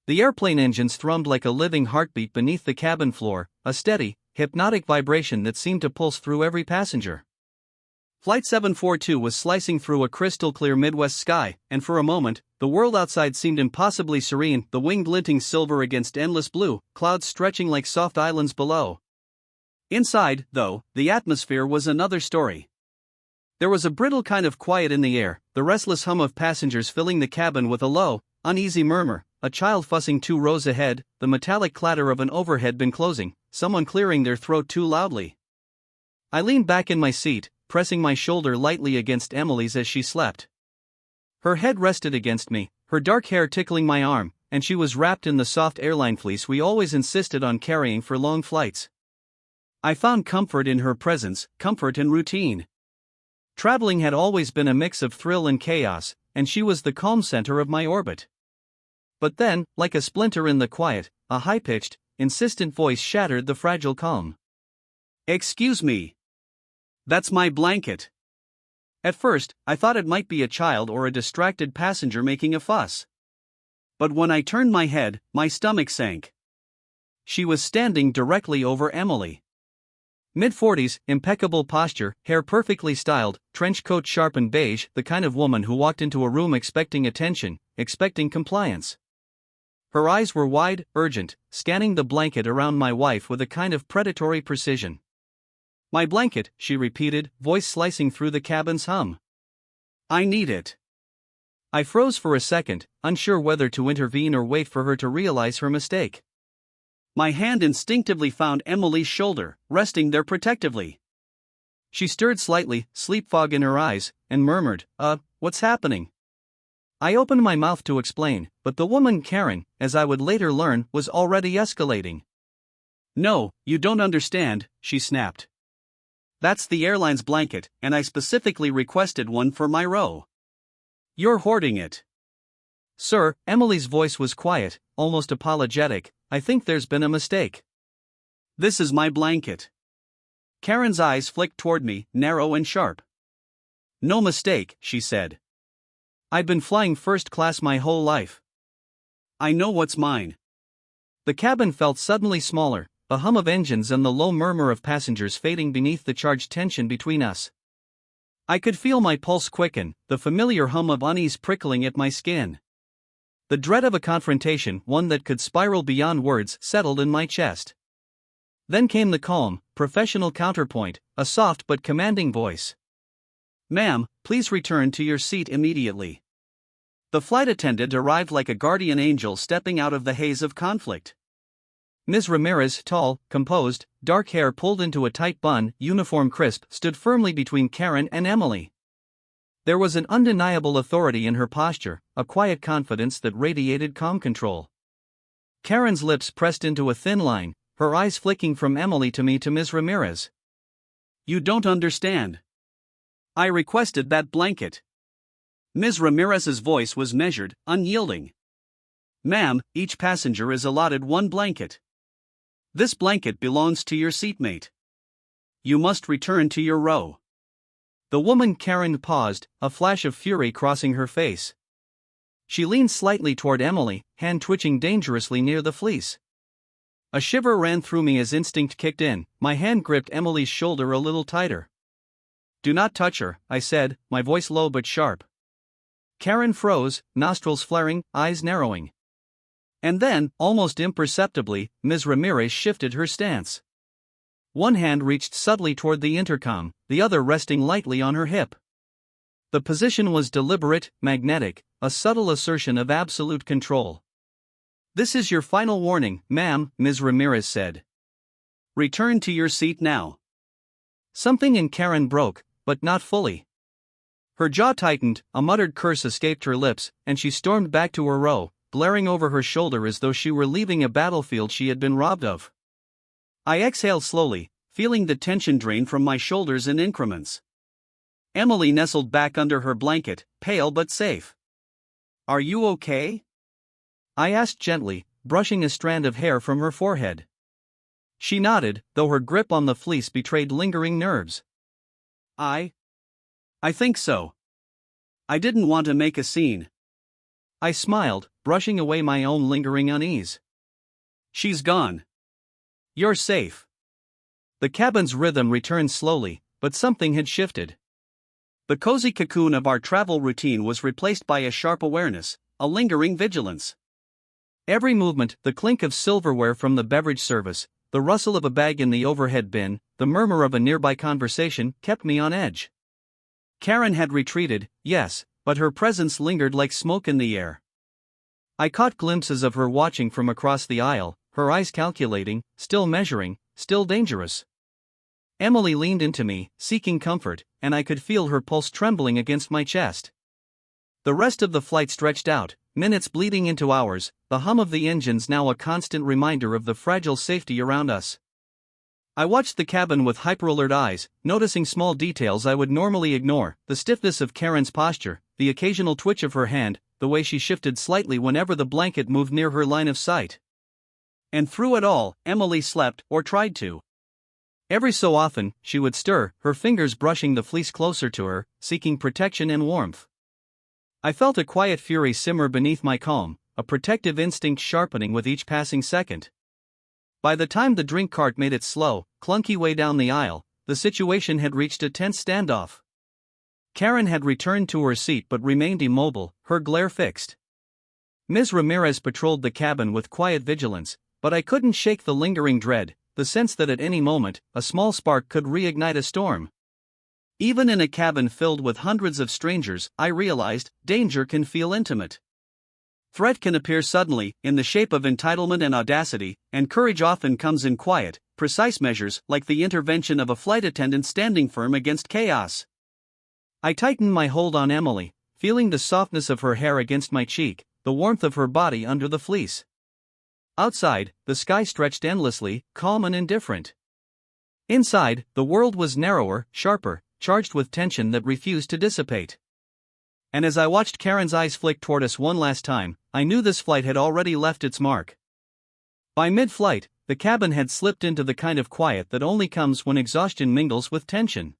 The airplane engines thrummed like a living heartbeat beneath the cabin floor, a steady, hypnotic vibration that seemed to pulse through every passenger. Flight 742 was slicing through a crystal-clear Midwest sky, and for a moment, the world outside seemed impossibly serene, the wing glinting silver against endless blue, clouds stretching like soft islands below. Inside, though, the atmosphere was another story. There was a brittle kind of quiet in the air, the restless hum of passengers filling the cabin with a low, uneasy murmur, a child fussing 2 rows ahead, the metallic clatter of an overhead bin closing, someone clearing their throat too loudly. I leaned back in my seat, pressing my shoulder lightly against Emily's as she slept. Her head rested against me, her dark hair tickling my arm, and she was wrapped in the soft airline fleece we always insisted on carrying for long flights. I found comfort in her presence, comfort in routine. Traveling had always been a mix of thrill and chaos, and she was the calm center of my orbit. But then, like a splinter in the quiet, a high-pitched, insistent voice shattered the fragile calm. "Excuse me. That's my blanket." At first, I thought it might be a child or a distracted passenger making a fuss. But when I turned my head, my stomach sank. She was standing directly over Emily. Mid-40s, impeccable posture, hair perfectly styled, trench coat sharpened beige, the kind of woman who walked into a room expecting attention, expecting compliance. Her eyes were wide, urgent, scanning the blanket around my wife with a kind of predatory precision. "My blanket," she repeated, voice slicing through the cabin's hum. "I need it." I froze for a second, unsure whether to intervene or wait for her to realize her mistake. My hand instinctively found Emily's shoulder, resting there protectively. She stirred slightly, sleep fog in her eyes, and murmured, "What's happening?" I opened my mouth to explain, but the woman Karen, as I would later learn, was already escalating. "No, you don't understand," she snapped. "That's the airline's blanket, and I specifically requested one for my row. You're hoarding it." "Sir," Emily's voice was quiet, almost apologetic, "I think there's been a mistake. This is my blanket." Karen's eyes flicked toward me, narrow and sharp. "No mistake," she said. "I've been flying first class my whole life. I know what's mine." The cabin felt suddenly smaller, a hum of engines and the low murmur of passengers fading beneath the charged tension between us. I could feel my pulse quicken, the familiar hum of unease prickling at my skin. The dread of a confrontation, one that could spiral beyond words, settled in my chest. Then came the calm, professional counterpoint, a soft but commanding voice. "Ma'am, please return to your seat immediately." The flight attendant arrived like a guardian angel stepping out of the haze of conflict. Ms. Ramirez, tall, composed, dark hair pulled into a tight bun, uniform crisp, stood firmly between Karen and Emily. There was an undeniable authority in her posture, a quiet confidence that radiated calm control. Karen's lips pressed into a thin line, her eyes flicking from Emily to me to Ms. Ramirez. "You don't understand. I requested that blanket." Ms. Ramirez's voice was measured, unyielding. "Ma'am, each passenger is allotted one blanket. This blanket belongs to your seatmate. You must return to your row." The woman Karen paused, a flash of fury crossing her face. She leaned slightly toward Emily, hand twitching dangerously near the fleece. A shiver ran through me as instinct kicked in, my hand gripped Emily's shoulder a little tighter. "Do not touch her," I said, my voice low but sharp. Karen froze, nostrils flaring, eyes narrowing. And then, almost imperceptibly, Ms. Ramirez shifted her stance. One hand reached subtly toward the intercom, the other resting lightly on her hip. The position was deliberate, magnetic, a subtle assertion of absolute control. "This is your final warning, ma'am," Ms. Ramirez said. "Return to your seat now." Something in Karen broke, but not fully. Her jaw tightened, a muttered curse escaped her lips, and she stormed back to her row, glaring over her shoulder as though she were leaving a battlefield she had been robbed of. I exhaled slowly, feeling the tension drain from my shoulders in increments. Emily nestled back under her blanket, pale but safe. "Are you okay?" I asked gently, brushing a strand of hair from her forehead. She nodded, though her grip on the fleece betrayed lingering nerves. I think so. I didn't want to make a scene. I smiled, brushing away my own lingering unease. She's gone. You're safe. The cabin's rhythm returned slowly, but something had shifted. The cozy cocoon of our travel routine was replaced by a sharp awareness, a lingering vigilance. Every movement, the clink of silverware from the beverage service, the rustle of a bag in the overhead bin, the murmur of a nearby conversation, kept me on edge. Karen had retreated, yes, but her presence lingered like smoke in the air. I caught glimpses of her watching from across the aisle, her eyes calculating, still measuring, still dangerous. Emily leaned into me, seeking comfort, and I could feel her pulse trembling against my chest. The rest of the flight stretched out, minutes bleeding into hours, the hum of the engines now a constant reminder of the fragile safety around us. I watched the cabin with hyper-alert eyes, noticing small details I would normally ignore, the stiffness of Karen's posture, the occasional twitch of her hand, the way she shifted slightly whenever the blanket moved near her line of sight. And through it all, Emily slept, or tried to. Every so often, she would stir, her fingers brushing the fleece closer to her, seeking protection and warmth. I felt a quiet fury simmer beneath my calm, a protective instinct sharpening with each passing second. By the time the drink cart made its slow, clunky way down the aisle, the situation had reached a tense standoff. Karen had returned to her seat but remained immobile, her glare fixed. Ms. Ramirez patrolled the cabin with quiet vigilance, but I couldn't shake the lingering dread, the sense that at any moment, a small spark could reignite a storm. Even in a cabin filled with hundreds of strangers, I realized, danger can feel intimate. Threat can appear suddenly, in the shape of entitlement and audacity, and courage often comes in quiet, precise measures, like the intervention of a flight attendant standing firm against chaos. I tightened my hold on Emily, feeling the softness of her hair against my cheek, the warmth of her body under the fleece. Outside, the sky stretched endlessly, calm and indifferent. Inside, the world was narrower, sharper, charged with tension that refused to dissipate. And as I watched Karen's eyes flick toward us one last time, I knew this flight had already left its mark. By mid-flight, the cabin had slipped into the kind of quiet that only comes when exhaustion mingles with tension.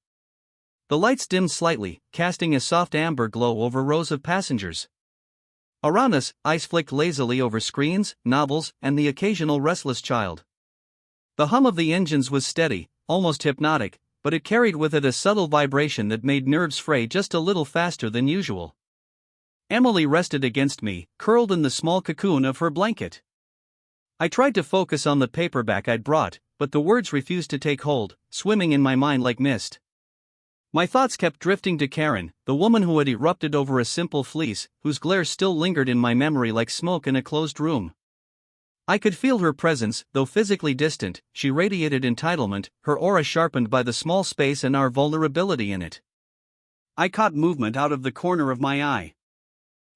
The lights dimmed slightly, casting a soft amber glow over rows of passengers. Around us, eyes flicked lazily over screens, novels, and the occasional restless child. The hum of the engines was steady, almost hypnotic, but it carried with it a subtle vibration that made nerves fray just a little faster than usual. Emily rested against me, curled in the small cocoon of her blanket. I tried to focus on the paperback I'd brought, but the words refused to take hold, swimming in my mind like mist. My thoughts kept drifting to Karen, the woman who had erupted over a simple fleece, whose glare still lingered in my memory like smoke in a closed room. I could feel her presence, though physically distant. She radiated entitlement, her aura sharpened by the small space and our vulnerability in it. I caught movement out of the corner of my eye.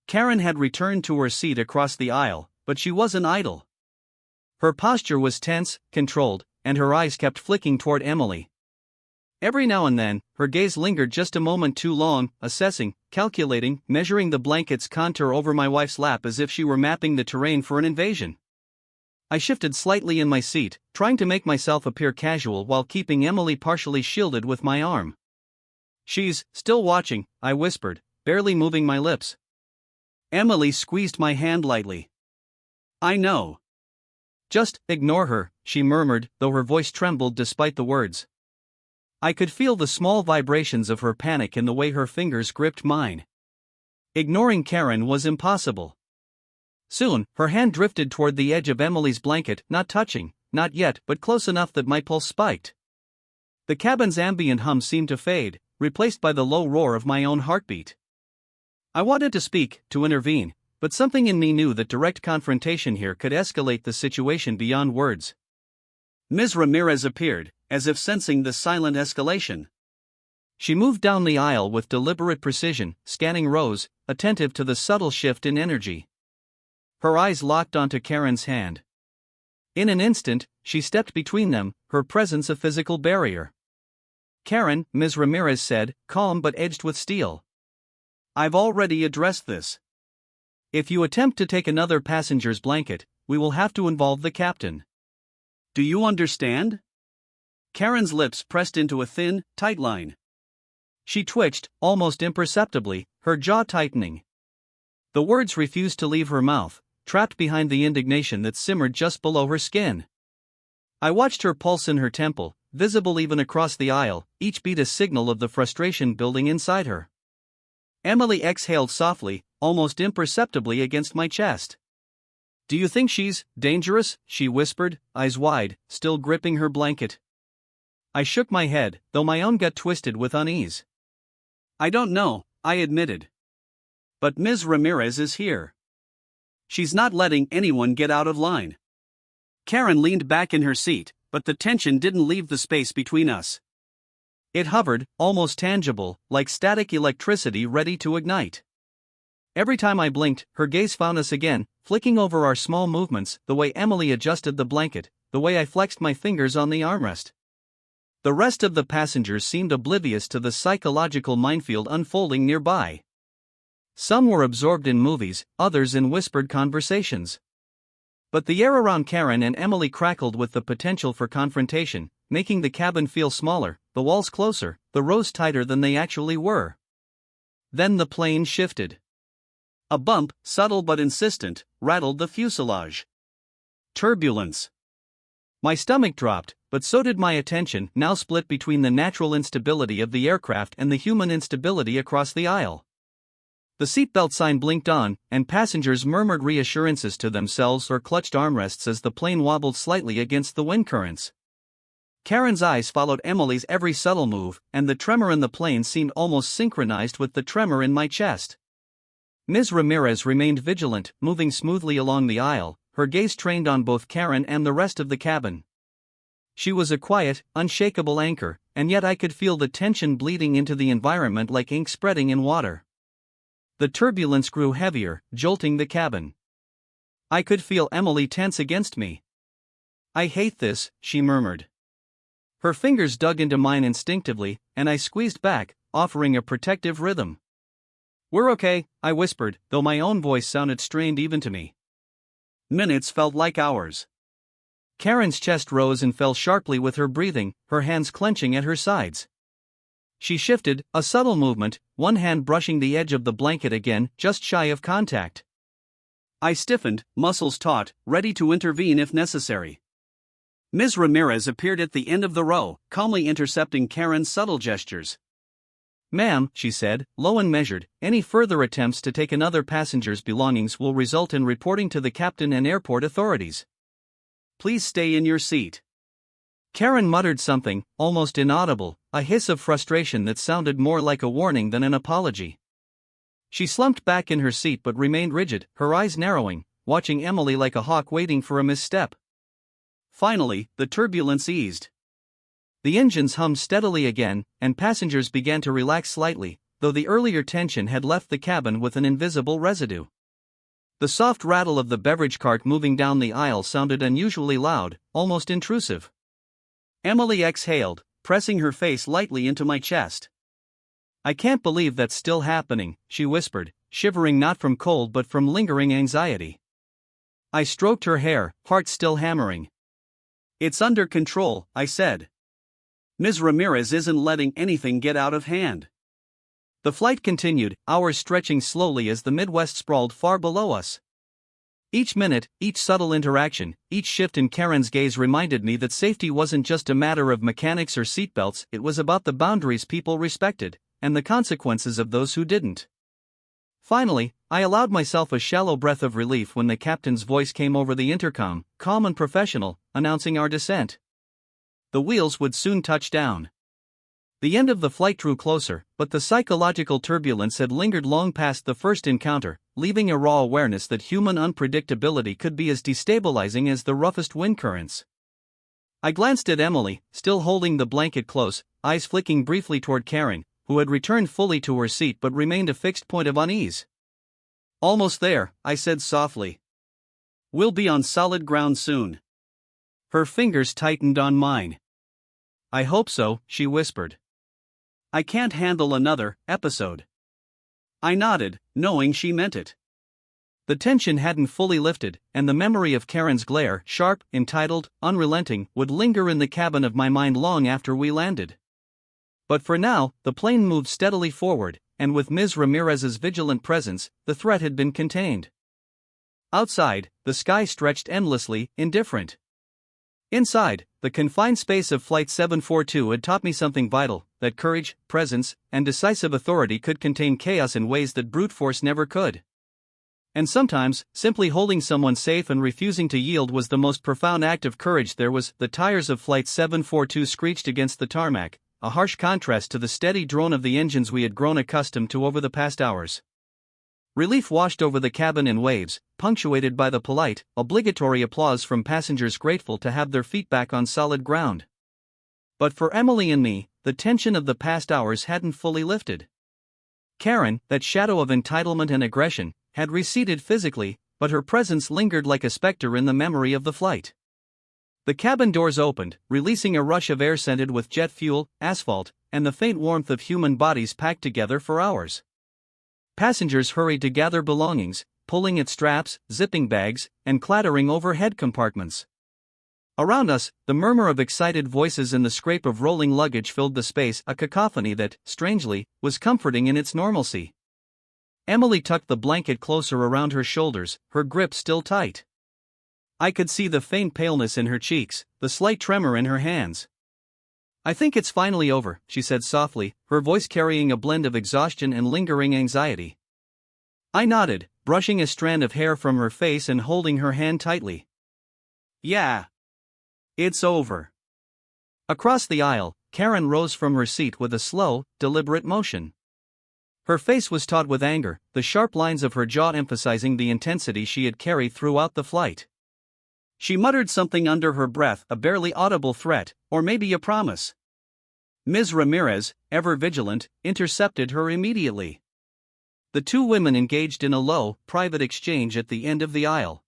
Karen had returned to her seat across the aisle, but she wasn't idle. Her posture was tense, controlled, and her eyes kept flicking toward Emily. Every now and then, her gaze lingered just a moment too long, assessing, calculating, measuring the blanket's contour over my wife's lap as if she were mapping the terrain for an invasion. I shifted slightly in my seat, trying to make myself appear casual while keeping Emily partially shielded with my arm. "She's still watching," I whispered, barely moving my lips. Emily squeezed my hand lightly. "I know. Just ignore her," she murmured, though her voice trembled despite the words. I could feel the small vibrations of her panic in the way her fingers gripped mine. Ignoring Karen was impossible. Soon, her hand drifted toward the edge of Emily's blanket, not touching, not yet, but close enough that my pulse spiked. The cabin's ambient hum seemed to fade, replaced by the low roar of my own heartbeat. I wanted to speak, to intervene, but something in me knew that direct confrontation here could escalate the situation beyond words. Ms. Ramirez appeared, as if sensing the silent escalation. She moved down the aisle with deliberate precision, scanning rows, attentive to the subtle shift in energy. Her eyes locked onto Karen's hand. In an instant, she stepped between them, her presence a physical barrier. "Karen," Ms. Ramirez said, calm but edged with steel. "I've already addressed this. If you attempt to take another passenger's blanket, we will have to involve the captain. Do you understand?" Karen's lips pressed into a thin, tight line. She twitched, almost imperceptibly, her jaw tightening. The words refused to leave her mouth, trapped behind the indignation that simmered just below her skin. I watched her pulse in her temple, visible even across the aisle, each beat a signal of the frustration building inside her. Emily exhaled softly, almost imperceptibly against my chest. "Do you think she's dangerous?" she whispered, eyes wide, still gripping her blanket. I shook my head, though my own gut twisted with unease. "I don't know," I admitted. "But Ms. Ramirez is here. She's not letting anyone get out of line." Karen leaned back in her seat, but the tension didn't leave the space between us. It hovered, almost tangible, like static electricity ready to ignite. Every time I blinked, her gaze found us again, flicking over our small movements, the way Emily adjusted the blanket, the way I flexed my fingers on the armrest. The rest of the passengers seemed oblivious to the psychological minefield unfolding nearby. Some were absorbed in movies, others in whispered conversations. But the air around Karen and Emily crackled with the potential for confrontation, making the cabin feel smaller, the walls closer, the rows tighter than they actually were. Then the plane shifted. A bump, subtle but insistent, rattled the fuselage. Turbulence. My stomach dropped, but so did my attention, now split between the natural instability of the aircraft and the human instability across the aisle. The seatbelt sign blinked on, and passengers murmured reassurances to themselves or clutched armrests as the plane wobbled slightly against the wind currents. Karen's eyes followed Emily's every subtle move, and the tremor in the plane seemed almost synchronized with the tremor in my chest. Ms. Ramirez remained vigilant, moving smoothly along the aisle, her gaze trained on both Karen and the rest of the cabin. She was a quiet, unshakable anchor, and yet I could feel the tension bleeding into the environment like ink spreading in water. The turbulence grew heavier, jolting the cabin. I could feel Emily tense against me. "I hate this," she murmured. Her fingers dug into mine instinctively, and I squeezed back, offering a protective rhythm. "We're okay," I whispered, though my own voice sounded strained even to me. Minutes felt like hours. Karen's chest rose and fell sharply with her breathing, her hands clenching at her sides. She shifted, a subtle movement, one hand brushing the edge of the blanket again, just shy of contact. I stiffened, muscles taut, ready to intervene if necessary. Ms. Ramirez appeared at the end of the row, calmly intercepting Karen's subtle gestures. "Ma'am," she said, low and measured, "any further attempts to take another passenger's belongings will result in reporting to the captain and airport authorities. Please stay in your seat." Karen muttered something, almost inaudible, a hiss of frustration that sounded more like a warning than an apology. She slumped back in her seat but remained rigid, her eyes narrowing, watching Emily like a hawk waiting for a misstep. Finally, the turbulence eased. The engines hummed steadily again, and passengers began to relax slightly, though the earlier tension had left the cabin with an invisible residue. The soft rattle of the beverage cart moving down the aisle sounded unusually loud, almost intrusive. Emily exhaled, pressing her face lightly into my chest. "I can't believe that's still happening," she whispered, shivering not from cold but from lingering anxiety. I stroked her hair, heart still hammering. "It's under control," I said. "Ms. Ramirez isn't letting anything get out of hand." The flight continued, hours stretching slowly as the Midwest sprawled far below us. Each minute, each subtle interaction, each shift in Karen's gaze reminded me that safety wasn't just a matter of mechanics or seatbelts, it was about the boundaries people respected, and the consequences of those who didn't. Finally, I allowed myself a shallow breath of relief when the captain's voice came over the intercom, calm and professional, announcing our descent. The wheels would soon touch down. The end of the flight drew closer, but the psychological turbulence had lingered long past the first encounter, leaving a raw awareness that human unpredictability could be as destabilizing as the roughest wind currents. I glanced at Emily, still holding the blanket close, eyes flicking briefly toward Karen, who had returned fully to her seat but remained a fixed point of unease. "Almost there," I said softly. "We'll be on solid ground soon." Her fingers tightened on mine. "I hope so," she whispered. "I can't handle another episode." I nodded, knowing she meant it. The tension hadn't fully lifted, and the memory of Karen's glare, sharp, entitled, unrelenting, would linger in the cabin of my mind long after we landed. But for now, the plane moved steadily forward, and with Ms. Ramirez's vigilant presence, the threat had been contained. Outside, the sky stretched endlessly, indifferent. Inside, the confined space of Flight 742 had taught me something vital, that courage, presence, and decisive authority could contain chaos in ways that brute force never could. And sometimes, simply holding someone safe and refusing to yield was the most profound act of courage there was. The tires of Flight 742 screeched against the tarmac, a harsh contrast to the steady drone of the engines we had grown accustomed to over the past hours. Relief washed over the cabin in waves, punctuated by the polite, obligatory applause from passengers grateful to have their feet back on solid ground. But for Emily and me, the tension of the past hours hadn't fully lifted. Karen, that shadow of entitlement and aggression, had receded physically, but her presence lingered like a specter in the memory of the flight. The cabin doors opened, releasing a rush of air scented with jet fuel, asphalt, and the faint warmth of human bodies packed together for hours. Passengers hurried to gather belongings, pulling at straps, zipping bags, and clattering overhead compartments. Around us, the murmur of excited voices and the scrape of rolling luggage filled the space, a cacophony that, strangely, was comforting in its normalcy. Emily tucked the blanket closer around her shoulders, her grip still tight. I could see the faint paleness in her cheeks, the slight tremor in her hands. "I think it's finally over," she said softly, her voice carrying a blend of exhaustion and lingering anxiety. I nodded, brushing a strand of hair from her face and holding her hand tightly. "Yeah. It's over." Across the aisle, Karen rose from her seat with a slow, deliberate motion. Her face was taut with anger, the sharp lines of her jaw emphasizing the intensity she had carried throughout the flight. She muttered something under her breath, a barely audible threat, or maybe a promise. Ms. Ramirez, ever vigilant, intercepted her immediately. The two women engaged in a low, private exchange at the end of the aisle.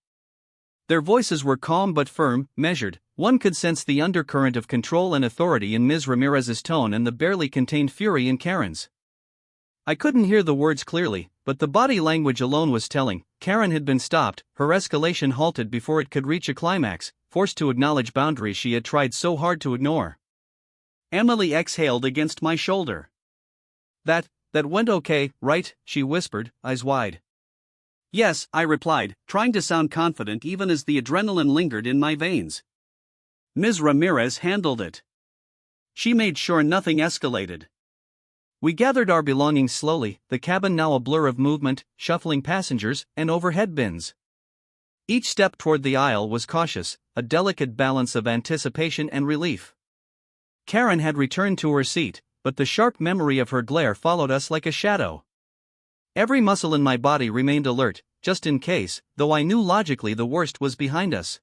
Their voices were calm but firm, measured. One could sense the undercurrent of control and authority in Ms. Ramirez's tone and the barely contained fury in Karen's. I couldn't hear the words clearly, but the body language alone was telling. Karen had been stopped, her escalation halted before it could reach a climax, forced to acknowledge boundaries she had tried so hard to ignore. Emily exhaled against my shoulder. That went okay, right?" she whispered, eyes wide. "Yes," I replied, trying to sound confident even as the adrenaline lingered in my veins. Ms. Ramirez handled it. She made sure nothing escalated. We gathered our belongings slowly, the cabin now a blur of movement, shuffling passengers, and overhead bins. Each step toward the aisle was cautious, a delicate balance of anticipation and relief. Karen had returned to her seat, but the sharp memory of her glare followed us like a shadow. Every muscle in my body remained alert, just in case, though I knew logically the worst was behind us.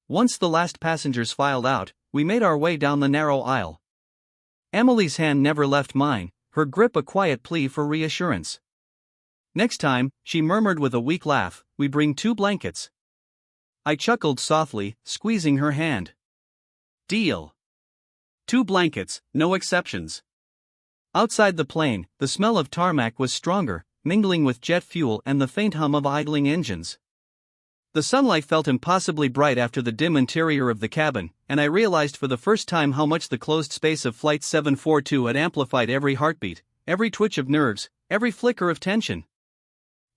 Once the last passengers filed out, we made our way down the narrow aisle. Emily's hand never left mine, her grip a quiet plea for reassurance. "Next time," she murmured with a weak laugh, "we bring 2 blankets." I chuckled softly, squeezing her hand. "Deal. 2 blankets, no exceptions." Outside the plane, the smell of tarmac was stronger, mingling with jet fuel and the faint hum of idling engines. The sunlight felt impossibly bright after the dim interior of the cabin, and I realized for the first time how much the closed space of Flight 742 had amplified every heartbeat, every twitch of nerves, every flicker of tension.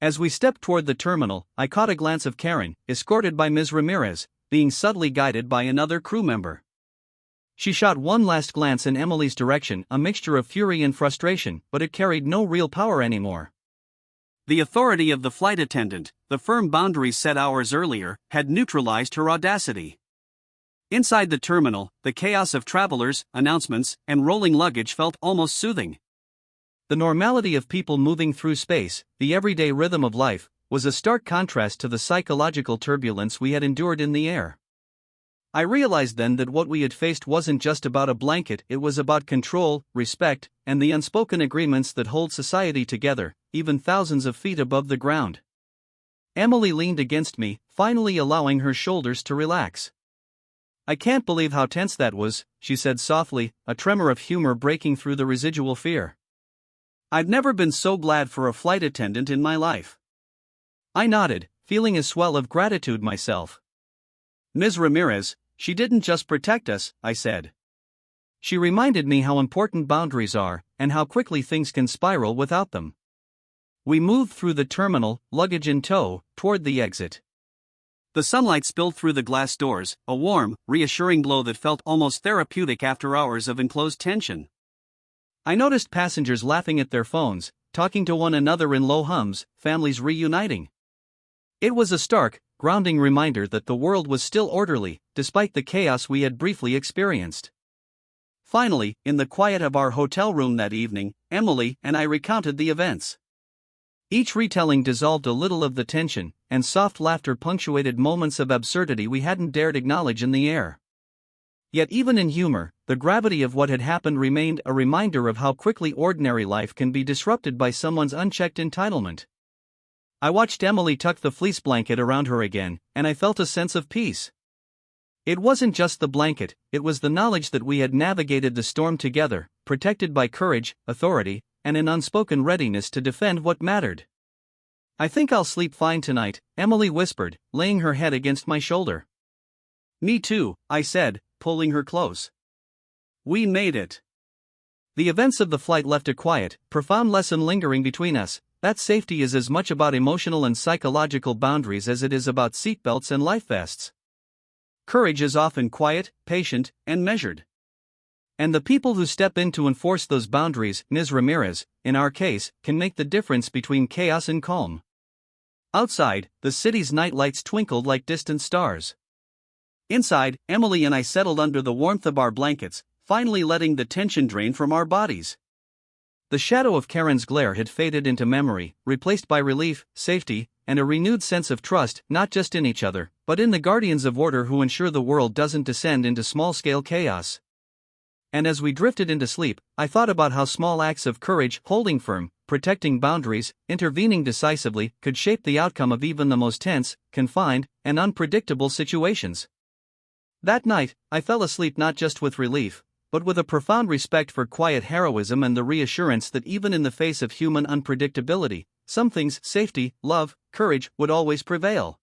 As we stepped toward the terminal, I caught a glance of Karen, escorted by Ms. Ramirez, being subtly guided by another crew member. She shot one last glance in Emily's direction, a mixture of fury and frustration, but it carried no real power anymore. The authority of the flight attendant, the firm boundaries set hours earlier, had neutralized her audacity. Inside the terminal, the chaos of travelers, announcements, and rolling luggage felt almost soothing. The normality of people moving through space, the everyday rhythm of life, was a stark contrast to the psychological turbulence we had endured in the air. I realized then that what we had faced wasn't just about a blanket, it was about control, respect, and the unspoken agreements that hold society together, even thousands of feet above the ground. Emily leaned against me, finally allowing her shoulders to relax. "I can't believe how tense that was," she said softly, a tremor of humor breaking through the residual fear. "I've never been so glad for a flight attendant in my life." I nodded, feeling a swell of gratitude myself. "Ms. Ramirez, she didn't just protect us," I said. She reminded me how important boundaries are, and how quickly things can spiral without them. We moved through the terminal, luggage in tow, toward the exit. The sunlight spilled through the glass doors, a warm, reassuring glow that felt almost therapeutic after hours of enclosed tension. I noticed passengers laughing at their phones, talking to one another in low hums, families reuniting. It was a stark, grounding reminder that the world was still orderly, despite the chaos we had briefly experienced. Finally, in the quiet of our hotel room that evening, Emily and I recounted the events. Each retelling dissolved a little of the tension, and soft laughter punctuated moments of absurdity we hadn't dared acknowledge in the air. Yet even in humor, the gravity of what had happened remained a reminder of how quickly ordinary life can be disrupted by someone's unchecked entitlement. I watched Emily tuck the fleece blanket around her again, and I felt a sense of peace. It wasn't just the blanket, it was the knowledge that we had navigated the storm together, protected by courage, authority, and an unspoken readiness to defend what mattered. "I think I'll sleep fine tonight," Emily whispered, laying her head against my shoulder. "Me too," I said, pulling her close. We made it. The events of the flight left a quiet, profound lesson lingering between us, that safety is as much about emotional and psychological boundaries as it is about seatbelts and life vests. Courage is often quiet, patient, and measured. And the people who step in to enforce those boundaries, Ms. Ramirez, in our case, can make the difference between chaos and calm. Outside, the city's night lights twinkled like distant stars. Inside, Emily and I settled under the warmth of our blankets, finally letting the tension drain from our bodies. The shadow of Karen's glare had faded into memory, replaced by relief, safety, and a renewed sense of trust, not just in each other, but in the guardians of order who ensure the world doesn't descend into small-scale chaos. And as we drifted into sleep, I thought about how small acts of courage, holding firm, protecting boundaries, intervening decisively, could shape the outcome of even the most tense, confined, and unpredictable situations. That night, I fell asleep not just with relief, but with a profound respect for quiet heroism and the reassurance that even in the face of human unpredictability, some things, safety, love, courage, would always prevail.